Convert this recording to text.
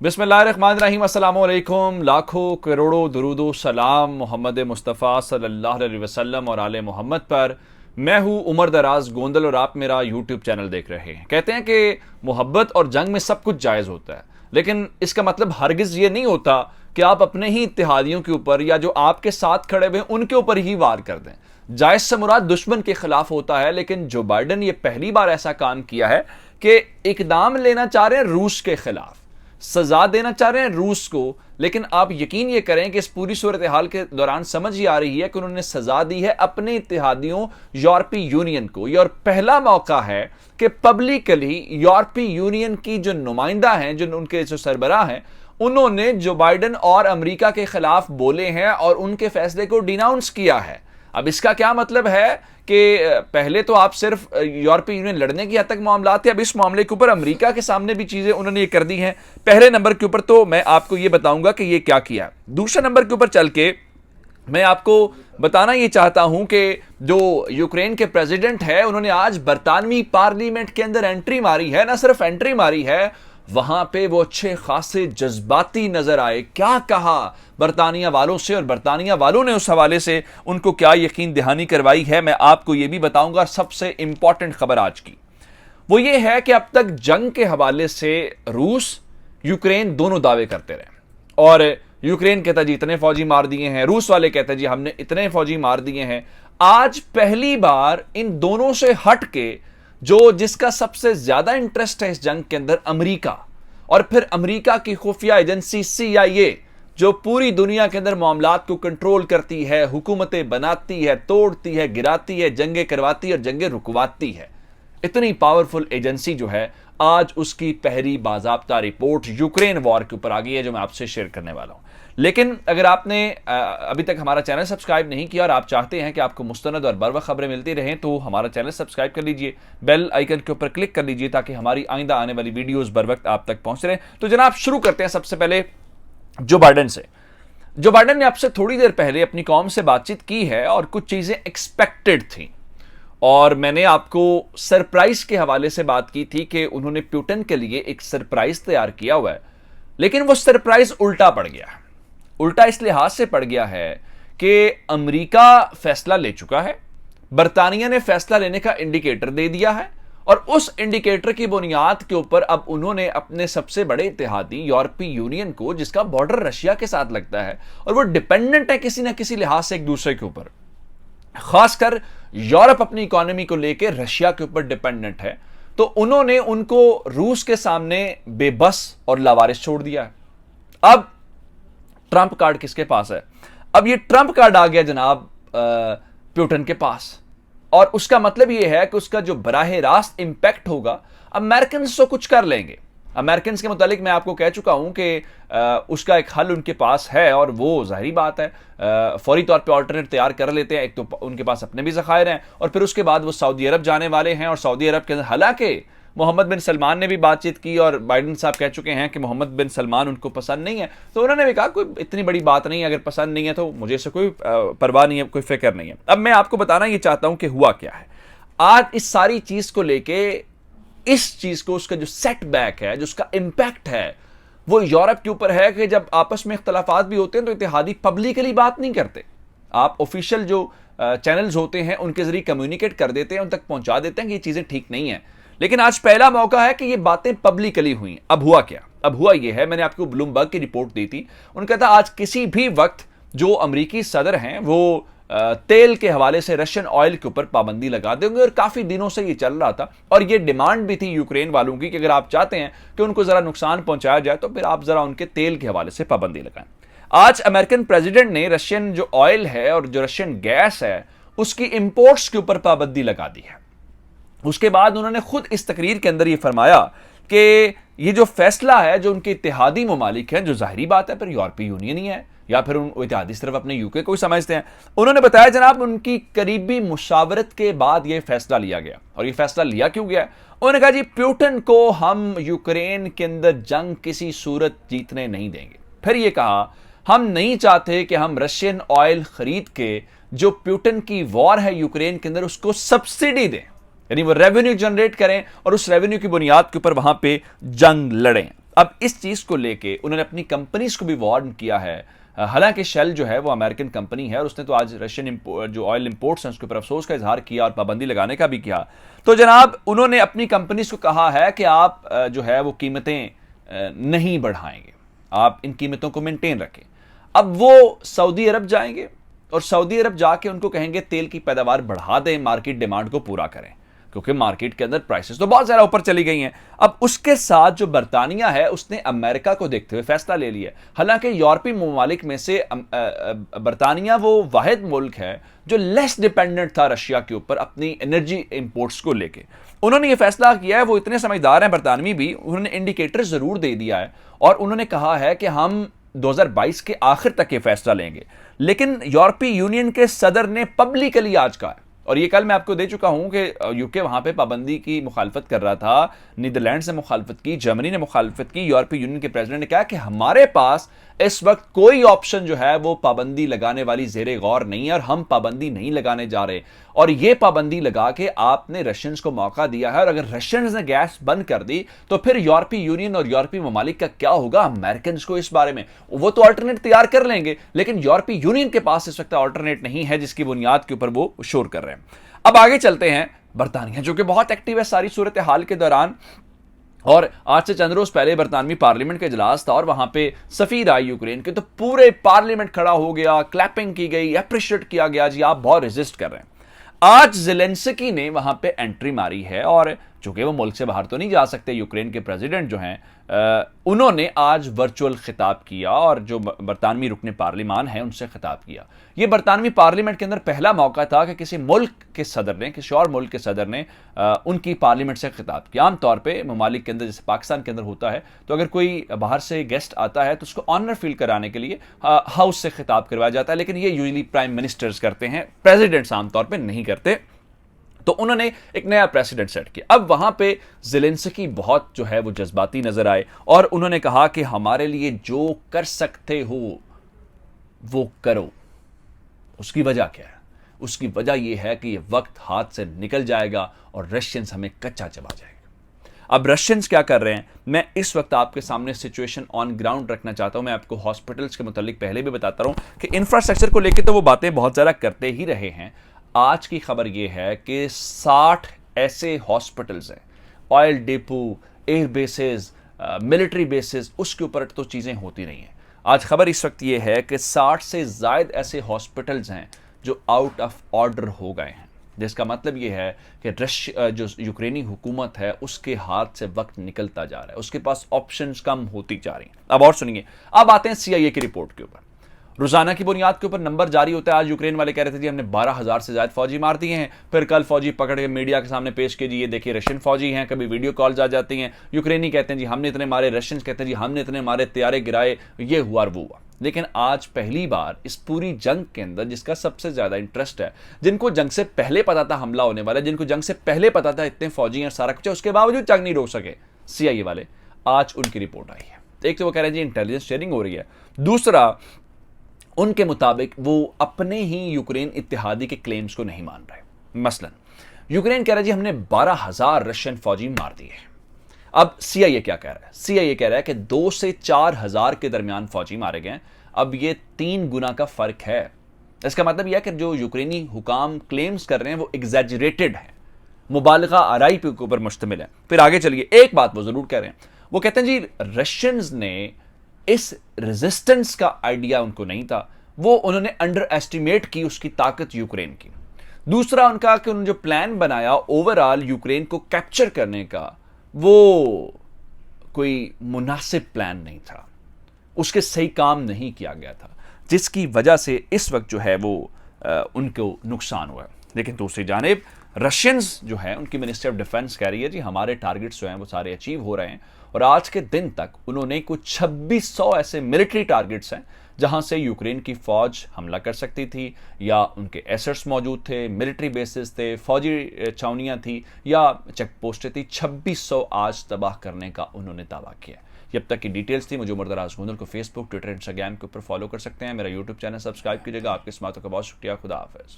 बिस्मिल्लाहिर्रहमानिर्रहीम, अस्सलामु अलैकुम। लाखों करोड़ों दुरूदो सलाम मोहम्मद मुस्तफ़ा सल्लल्लाहु अलैहि वसल्लम और आले मोहम्मद पर। मैं हूँ उमर दराज गोंदल और आप मेरा यूट्यूब चैनल देख रहे हैं। कहते हैं कि मोहब्बत और जंग में सब कुछ जायज़ होता है, लेकिन इसका मतलब हरगिज़ ये नहीं होता कि आप अपने ही इत्तेहादियों के ऊपर या जो आपके साथ खड़े हुए उनके ऊपर ही वार कर दें। जायज़ से मुराद दुश्मन के खिलाफ होता है, लेकिन जो बाइडन ये पहली बार ऐसा काम किया है कि इकदाम लेना चाह रहे हैं रूस के खिलाफ, सजा देना चाह रहे हैं रूस को। लेकिन आप यकीन ये करें कि इस पूरी सूरत हाल के दौरान समझ ही आ रही है कि उन्होंने सजा दी है अपने इत्तेहादियों यूरोपीय यूनियन को। ये और पहला मौका है कि पब्लिकली यूरोपीय यूनियन की जो नुमाइंदा हैं, जो उनके जो सरबराह हैं, उन्होंने जो बाइडन और अमेरिका के खिलाफ बोले हैं और उनके फैसले को डिनाउंस किया है। अब इसका क्या मतलब है कि पहले तो आप सिर्फ यूरोपीय यूनियन लड़ने की हद तक मामला थे, अब इस मामले के ऊपर अमेरिका के सामने भी चीजें उन्होंने ये कर दी हैं। पहले नंबर के ऊपर तो मैं आपको ये बताऊंगा कि ये क्या किया। दूसरे नंबर के ऊपर चल के मैं आपको बताना ये चाहता हूं कि जो यूक्रेन के प्रेसिडेंट है, उन्होंने आज बरतानवी पार्लियामेंट के अंदर एंट्री मारी है। ना सिर्फ एंट्री मारी है, वहां पे वो अच्छे खासे जज्बाती नजर आए। क्या कहा बरतानिया वालों से और बरतानिया वालों ने उस हवाले से उनको क्या यकीन दहानी करवाई है, मैं आपको ये भी बताऊंगा। सबसे इंपॉर्टेंट खबर आज की वो ये है कि अब तक जंग के हवाले से रूस यूक्रेन दोनों दावे करते रहे और यूक्रेन कहता जी इतने फौजी मार दिए हैं, रूस वाले कहते जी हमने इतने फौजी मार दिए हैं। आज पहली बार इन दोनों से हट के जिसका सबसे ज्यादा इंटरेस्ट है इस जंग के अंदर, अमेरिका, और फिर अमेरिका की खुफिया एजेंसी CIA, जो पूरी दुनिया के अंदर मामलात को कंट्रोल करती है, हुकूमतें बनाती है, तोड़ती है, गिराती है, जंगें करवाती है और जंगें रुकवाती है। इतनी पावरफुल एजेंसी जो है, आज उसकी पहली बाज़ाब्ता रिपोर्ट यूक्रेन वॉर के ऊपर आ गई है, जो मैं आपसे शेयर करने वाला हूं। लेकिन अगर आपने अभी तक हमारा चैनल सब्सक्राइब नहीं किया और आप चाहते हैं कि आपको मुस्तनद और बरवक्त खबरें मिलती रहें, तो हमारा चैनल सब्सक्राइब कर लीजिए, बेल आइकन के ऊपर क्लिक कर लीजिए ताकि हमारी आइंदा आने वाली वीडियोस बर वक्त आप तक पहुंच रहे। तो जनाब शुरू करते हैं सबसे पहले जो बाइडन से। जो बाइडन ने आपसे थोड़ी देर पहले अपनी कौम से बातचीत की है और कुछ चीजें एक्सपेक्टेड थी, और मैंने आपको सरप्राइज के हवाले से बात की थी कि उन्होंने पुतिन के लिए एक सरप्राइज तैयार किया हुआ है। लेकिन वो सरप्राइज उल्टा पड़ गया। उल्टा इस लिहाज से पड़ गया है कि अमेरिका फैसला ले चुका है, बरतानिया ने फैसला लेने का इंडिकेटर दे दिया है, और उस इंडिकेटर की बुनियाद के ऊपर अब उन्होंने अपने सबसे बड़े इत्तेहादी यूरोपीय यूनियन को, जिसका बॉर्डर रशिया के साथ लगता है और वो डिपेंडेंट है किसी ना किसी लिहाज से एक दूसरे के ऊपर, खासकर यूरोप अपनी इकोनॉमी को लेकर रशिया के ऊपर डिपेंडेंट है, तो उन्होंने उनको रूस के सामने बेबस और लावारिस छोड़ दिया है। अब ट्रंप कार्ड किसके पास है? अब ये ट्रंप कार्ड आ गया जनाब पुतिन के पास, और उसका मतलब ये है कि उसका जो बराह रास्त इंपैक्ट होगा, अमेरिकन तो कुछ कर लेंगे। अमेरिकन के मुतालिक मैं आपको कह चुका हूं कि उसका एक हल उनके पास है, और वो जाहिर बात है फौरी तौर पे ऑल्टरनेट तैयार कर लेते हैं। एक तो उनके पास अपने भी ज़खायर हैं, और फिर उसके बाद वो सऊदी अरब जाने वाले हैं, और सऊदी अरब के अंदर हालांकि मोहम्मद बिन सलमान ने भी बातचीत की और बाइडन साहब कह चुके हैं कि मोहम्मद बिन सलमान उनको पसंद नहीं है, तो उन्होंने भी कहा कोई इतनी बड़ी बात नहीं है, अगर पसंद नहीं है तो मुझे इससे कोई परवाह नहीं है, कोई फिक्र नहीं है। अब मैं आपको बताना ये चाहता हूं कि हुआ क्या है आज इस सारी चीज को लेके। इस चीज को, उसका जो सेटबैक है, जो उसका इंपैक्ट है, वो यूरोप के ऊपर है कि जब आपस में इख्तलाफात भी होते हैं तो इत्तेहादी पब्लिकली बात नहीं करते। आप ऑफिशियल जो चैनल्स होते हैं उनके जरिए कम्युनिकेट कर देते हैं, उन तक पहुंचा देते हैं कि ये चीजें ठीक नहीं है। लेकिन आज पहला मौका है कि ये बातें पब्लिकली हुई। अब हुआ क्या? अब हुआ ये है, मैंने आपको ब्लूमबर्ग की रिपोर्ट दी थी, उन्होंने कहा था आज किसी भी वक्त जो अमेरिकी सदर हैं वो तेल के हवाले से रशियन ऑयल के ऊपर पाबंदी लगा देंगे, और काफी दिनों से ये चल रहा था, और ये डिमांड भी थी यूक्रेन वालों की कि अगर आप चाहते हैं कि उनको जरा नुकसान पहुंचाया जाए तो फिर आप जरा उनके तेल के हवाले से पाबंदी लगाएं। आज अमेरिकन प्रेसिडेंट ने रशियन जो ऑयल है और जो रशियन गैस है उसकी इंपोर्ट्स के ऊपर पाबंदी लगा दी है। उसके बाद उन्होंने खुद इस तकरीर के अंदर यह फरमाया कि ये जो फैसला है, जो उनके इत्तेहादी ममालिक हैं, जो जाहिरी बात है फिर यूरोपीय यूनियन ही है, या फिर उन इत्तेहादी सिर्फ अपने यूके को ही समझते हैं, उन्होंने बताया जनाब उनकी करीबी मुशावरत के बाद यह फैसला लिया गया। और यह फैसला लिया क्यों गया? उन्होंने कहा जी पुतिन को हम यूक्रेन के अंदर जंग किसी सूरत जीतने नहीं देंगे। फिर यह कहा हम नहीं चाहते कि हम रशियन ऑयल खरीद के जो पुतिन की वॉर है यूक्रेन के अंदर उसको सब्सिडी दें। यानी वो रेवेन्यू जनरेट करें और उस रेवेन्यू की बुनियाद के ऊपर वहां पे जंग लड़ें। अब इस चीज को लेके उन्होंने अपनी कंपनीज को भी वार्न किया है। हालांकि शेल जो है वो अमेरिकन कंपनी है और उसने तो आज रशियन जो ऑयल इंपोर्ट्स हैं उसके ऊपर अफसोस का इजहार किया और पाबंदी लगाने का भी किया। तो जनाब उन्होंने अपनी कंपनीज को कहा है कि आप जो है वो कीमतें नहीं बढ़ाएंगे, आप इन कीमतों को मेंटेन रखें। अब वो सऊदी अरब जाएंगे और सऊदी अरब जाके उनको कहेंगे तेल की पैदावार बढ़ा दें, मार्केट डिमांड को पूरा करें, क्योंकि मार्केट के अंदर प्राइसेस तो बहुत ज़्यादा ऊपर चली गई हैं। अब उसके साथ जो बरतानिया है उसने अमेरिका को देखते हुए फैसला ले लिया। हालांकि यूरोपीय ममालिक में से बरतानिया वो वाहिद मुल्क है जो लेस डिपेंडेंट था रशिया के ऊपर अपनी एनर्जी इंपोर्ट्स को लेके। उन्होंने ये फैसला किया है, वो इतने समझदार हैं बरतानवी भी, उन्होंने इंडिकेटर ज़रूर दे दिया है और उन्होंने कहा है कि हम 2022 के आखिर तक ये फैसला लेंगे। लेकिन यूरोपीय यूनियन के सदर ने पब्लिकली आज कहा है, और ये कल मैं आपको दे चुका हूं कि यूके वहां पे पाबंदी की मुखालफत कर रहा था, नीदरलैंड ने मुखालफत की, जर्मनी ने मुखालफत की, यूरोपीय यूनियन के प्रेसिडेंट ने कहा कि हमारे पास इस वक्त कोई ऑप्शन जो है वो पाबंदी लगाने वाली ज़ेरे गौर नहीं है और हम पाबंदी नहीं लगाने जा रहे। और ये पाबंदी लगा के आपने रशियंस को मौका दिया है और अगर रशियंस ने गैस बंद कर दी तो फिर यूरोपीय यूनियन और यूरोपीय ममालिक का क्या होगा? अमेरिकन को इस बारे में वो तो अल्टरनेट तैयार कर लेंगे, लेकिन यूरोपीय यूनियन के पास इस वक्त अल्टरनेट नहीं है जिसकी बुनियाद के ऊपर वो शोर कर रहे हैं। अब आगे चलते हैं। बरतानिया जो कि बहुत एक्टिव है सारी सूरत हाल के दौरान, और आज से चंद रोज पहले बरतानवी पार्लियामेंट का इजलास था और वहां पे सफीर आई यूक्रेन के, तो पूरे पार्लियामेंट खड़ा हो गया, क्लैपिंग की गई, अप्रिशिएट किया गया, जी आप बहुत रेजिस्ट कर रहे हैं। आज ज़ेलेंस्की ने वहां पे एंट्री मारी है और चूंकि वो मुल्क से बाहर तो नहीं जा सकते, यूक्रेन के प्रेसिडेंट जो हैं उन्होंने आज वर्चुअल खिताब किया और जो बरतानवी रुकने पार्लिमान है उनसे खिताब किया। ये बरतानवी पार्लियामेंट के अंदर पहला मौका था कि किसी मुल्क के सदर ने, किसी और मुल्क के सदर ने उनकी पार्लियामेंट से खिताब किया। आमतौर पे ममालिक के अंदर जैसे पाकिस्तान के अंदर होता है, तो अगर कोई बाहर से गेस्ट आता है तो उसको ऑनर फील कराने के लिए हाउस से खिताब करवाया जाता है, लेकिन ये यूजली प्राइम मिनिस्टर्स करते हैं, प्रेसिडेंट्स आमतौर पर नहीं करते। तो उन्होंने एक नया प्रेसिडेंट सेट किया। अब वहां पे ज़ेलेंस्की बहुत जो है वो जज्बाती नजर आए और उन्होंने कहा कि हमारे लिए जो कर सकते हो वो करो। उसकी वजह क्या है? उसकी वजह यह है कि ये वक्त हाथ से निकल जाएगा और रशियंस हमें कच्चा चबा जाएगा। अब रशियंस क्या कर रहे हैं, मैं इस वक्त आपके सामने सिचुएशन ऑन ग्राउंड रखना चाहता हूं। मैं आपको हॉस्पिटल्स के मुतालिक पहले भी बताता रहा हूं कि इंफ्रास्ट्रक्चर को लेकर तो वो बातें बहुत ज़्यादा करते ही रहे हैं। आज की खबर यह है कि 60 ऐसे हॉस्पिटल्स हैं, oil depot, air bases, military bases, उसके ऊपर तो चीज़ें होती नहीं हैं। आज खबर इस वक्त यह है कि 60 से ज़ायद ऐसे हॉस्पिटल्स हैं जो आउट ऑफ ऑर्डर हो गए हैं, जिसका मतलब यह है कि जो यूक्रेनी हुकूमत है उसके हाथ से वक्त निकलता जा रहा है, उसके पास ऑप्शंस कम होती जा रही हैं। अब और सुनिए, अब आते हैं CIA की रिपोर्ट के ऊपर। रोजाना की बुनियाद के ऊपर नंबर जारी होता है। आज यूक्रेन वाले कह रहे थे जी हमने 12,000 से ज्यादा फौजी मार दिए हैं, फिर कल फौजी पकड़ के मीडिया के सामने पेश किए, जी ये देखिए रशियन फौजी हैं। कभी वीडियो कॉल्स आ जाती हैं, यूक्रेनी कहते हैं जी हमने इतने मारे, रशियन कहते हैं जी हमने इतने मारे, तैयारे गिराए, ये हुआ और वो हुआ। लेकिन आज पहली बार इस पूरी जंग के अंदर जिसका सबसे ज्यादा इंटरेस्ट है, जिनको जंग से पहले पता था हमला होने वाला है, जिनको जंग से पहले पता था इतने फौजी हैं सारा कुछ है, उसके बावजूद जंग नहीं रोक सके CIA वाले, आज उनकी रिपोर्ट आई है। एक तो वो कह रहे हैं जी इंटेलिजेंस शेयरिंग हो रही है, दूसरा उनके मुताबिक वो अपने ही यूक्रेन इत्तेहादी के क्लेम्स को नहीं मान रहे। मसलन यूक्रेन कह रहा है जी हमने 12,000 रशियन फौजी मार दिए। अब CIA क्या कह रहा है? CIA कह रहा है कि 2 से 4,000 के दरमियान फौजी मारे गए। अब ये 3 गुना का फर्क है। इसका मतलब यह है कि जो यूक्रेनी हुकाम क्लेम्स कर रहे हैं वो एग्जैजरेटेड है, मुबालगा आराई के ऊपर मुश्तमिल है। फिर आगे चलिए, एक बात वो जरूर कह रहे हैं, वो कहते हैं जी रशियंस ने इस रेजिस्टेंस का आइडिया उनको नहीं था, वो उन्होंने अंडर एस्टिमेट की उसकी ताकत यूक्रेन की। दूसरा उनका कि उन्होंने जो प्लान बनाया ओवरऑल यूक्रेन को कैप्चर करने का, वो कोई मुनासिब प्लान नहीं था, उसके सही काम नहीं किया गया था, जिसकी वजह से इस वक्त जो है वो उनको नुकसान हुआ। लेकिन दूसरी जानिब रशियंस जो है उनकी मिनिस्ट्री ऑफ डिफेंस कह रही है जी हमारे टारगेट्स जो हैं वो सारे अचीव हो रहे हैं, और आज के दिन तक उन्होंने कुछ 2600 ऐसे मिलिट्री टारगेट्स हैं जहां से यूक्रेन की फौज हमला कर सकती थी, या उनके एसेट्स मौजूद थे, मिलिट्री बेसिस थे, फौजी छावनियां थी या चेक पोस्टें थी। 2600 आज तबाह करने का उन्होंने दावा किया। ये अब तक की डिटेल्स थी। मुझे उमर दराज गोंदल को फेसबुक, ट्विटर, इंस्टाग्राम के ऊपर फॉलो कर सकते हैं। मेरा यूट्यूब चैनल सब्सक्राइब कीजिएगा। आपके समातों का बहुत शुक्रिया। खुदा हाफिज़।